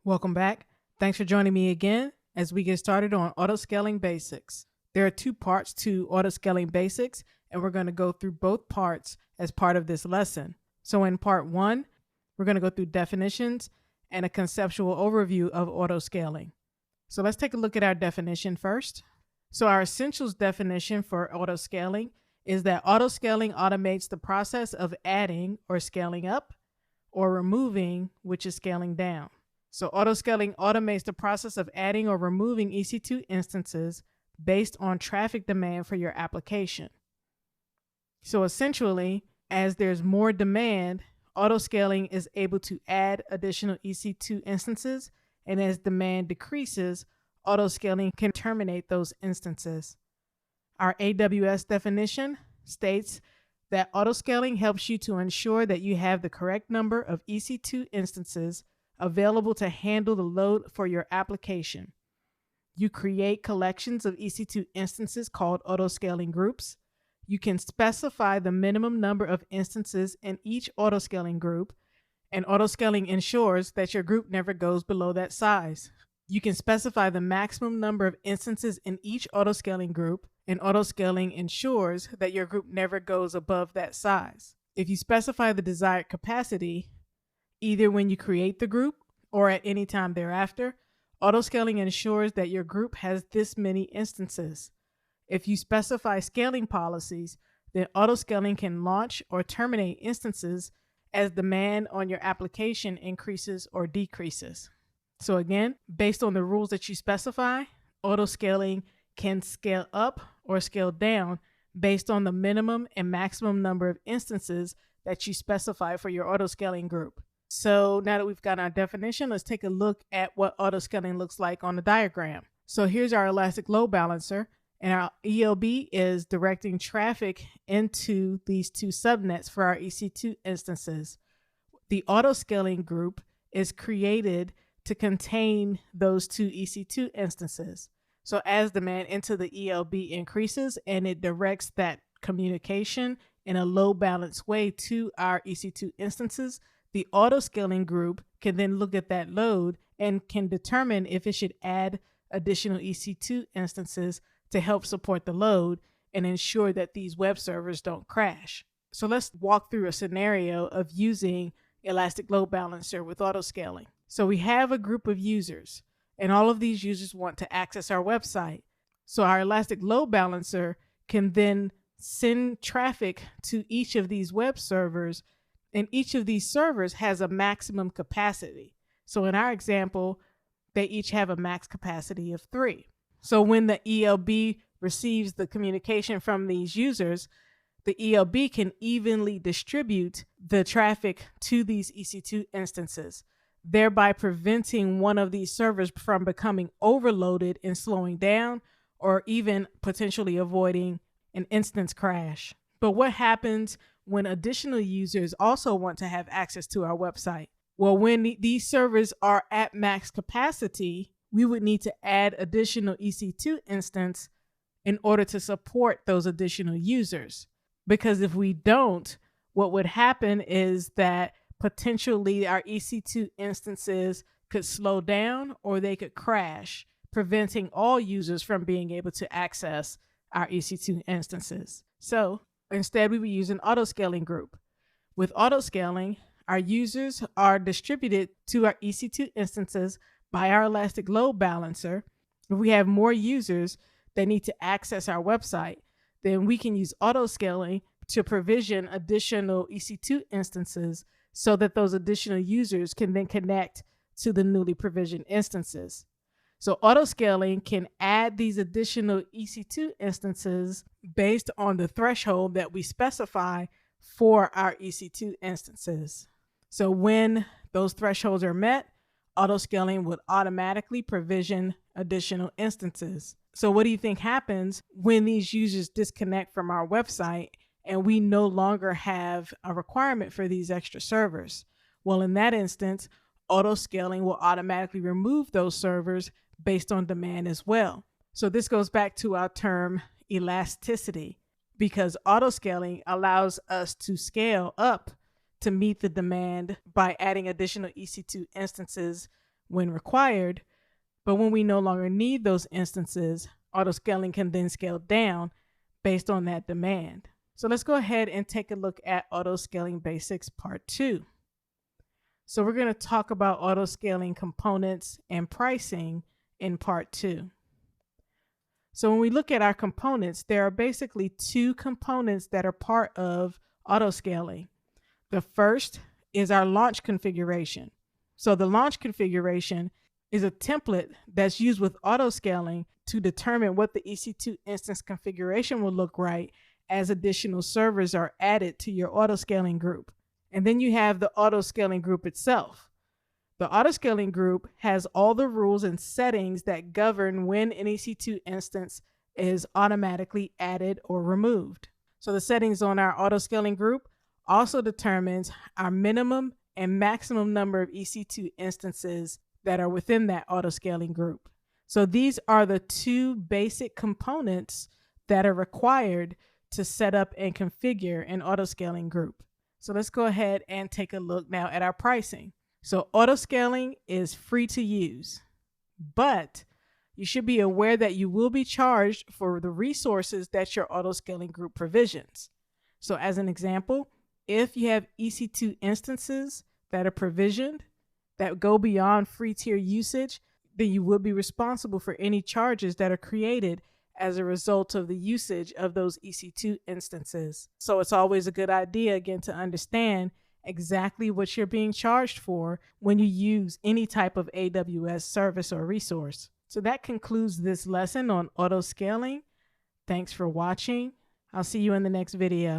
Welcome back. Thanks for joining me again as we get started on autoscaling basics. There are two parts to autoscaling basics, and we're going to go through both parts as part of this lesson. So in part one, we're going to go through definitions and a conceptual overview of autoscaling. So let's take a look at our definition first. So our essentials definition for autoscaling is that autoscaling automates the process of adding or scaling up or removing, which is scaling down. So autoscaling automates the process of adding or removing EC2 instances based on traffic demand for your application. So essentially, as there's more demand, autoscaling is able to add additional EC2 instances, and as demand decreases, autoscaling can terminate those instances. Our AWS definition states that autoscaling helps you to ensure that you have the correct number of EC2 instances available to handle the load for your application. You create collections of EC2 instances called autoscaling groups. You can specify the minimum number of instances in each autoscaling group, and autoscaling ensures that your group never goes below that size. You can specify the maximum number of instances in each autoscaling group, and autoscaling ensures that your group never goes above that size. If you specify the desired capacity, either when you create the group or at any time thereafter, autoscaling ensures that your group has this many instances. If you specify scaling policies, then autoscaling can launch or terminate instances as demand on your application increases or decreases. So again, based on the rules that you specify, autoscaling can scale up or scale down based on the minimum and maximum number of instances that you specify for your autoscaling group. So now that we've got our definition, let's take a look at what autoscaling looks like on the diagram. So here's our elastic load balancer, and our ELB is directing traffic into these two subnets for our EC2 instances. The autoscaling group is created to contain those two EC2 instances. So as demand into the ELB increases and it directs that communication in a load balanced way to our EC2 instances, the autoscaling group can then look at that load and can determine if it should add additional EC2 instances to help support the load and ensure that these web servers don't crash. So let's walk through a scenario of using Elastic Load Balancer with autoscaling. So we have a group of users, and all of these users want to access our website. So our Elastic Load Balancer can then send traffic to each of these web servers, and each of these servers has a maximum capacity. So in our example, they each have a max capacity of 3. So when the ELB receives the communication from these users, the ELB can evenly distribute the traffic to these EC2 instances, thereby preventing one of these servers from becoming overloaded and slowing down, or even potentially avoiding an instance crash. But what happens when additional users also want to have access to our website? Well, when these servers are at max capacity, we would need to add additional EC2 instance in order to support those additional users. Because if we don't, what would happen is that potentially our EC2 instances could slow down or they could crash, preventing all users from being able to access our EC2 instances. So instead, we would use an autoscaling group. With autoscaling, our users are distributed to our EC2 instances by our Elastic Load Balancer. If we have more users that need to access our website, then we can use autoscaling to provision additional EC2 instances so that those additional users can then connect to the newly provisioned instances. So autoscaling can add these additional EC2 instances based on the threshold that we specify for our EC2 instances. So when those thresholds are met, autoscaling would automatically provision additional instances. So what do you think happens when these users disconnect from our website and we no longer have a requirement for these extra servers? Well, in that instance, autoscaling will automatically remove those servers based on demand as well. So this goes back to our term elasticity, because autoscaling allows us to scale up to meet the demand by adding additional EC2 instances when required, but when we no longer need those instances, autoscaling can then scale down based on that demand. So let's go ahead and take a look at autoscaling basics part 2. So we're going to talk about autoscaling components and pricing in part 2. So when we look at our components, there are basically 2 components that are part of autoscaling. The first is our launch configuration. So the launch configuration is a template that's used with autoscaling to determine what the EC2 instance configuration will look like as additional servers are added to your autoscaling group. And then you have the autoscaling group itself. The autoscaling group has all the rules and settings that govern when an EC2 instance is automatically added or removed. So the settings on our autoscaling group also determines our minimum and maximum number of EC2 instances that are within that autoscaling group. So these are the 2 basic components that are required to set up and configure an autoscaling group. So let's go ahead and take a look now at our pricing. So autoscaling is free to use, but you should be aware that you will be charged for the resources that your autoscaling group provisions. So as an example, if you have EC2 instances that are provisioned that go beyond free tier usage, then you will be responsible for any charges that are created as a result of the usage of those EC2 instances. So it's always a good idea, again, to understand exactly what you're being charged for when you use any type of AWS service or resource. So that concludes this lesson on autoscaling. Thanks for watching. I'll see you in the next video.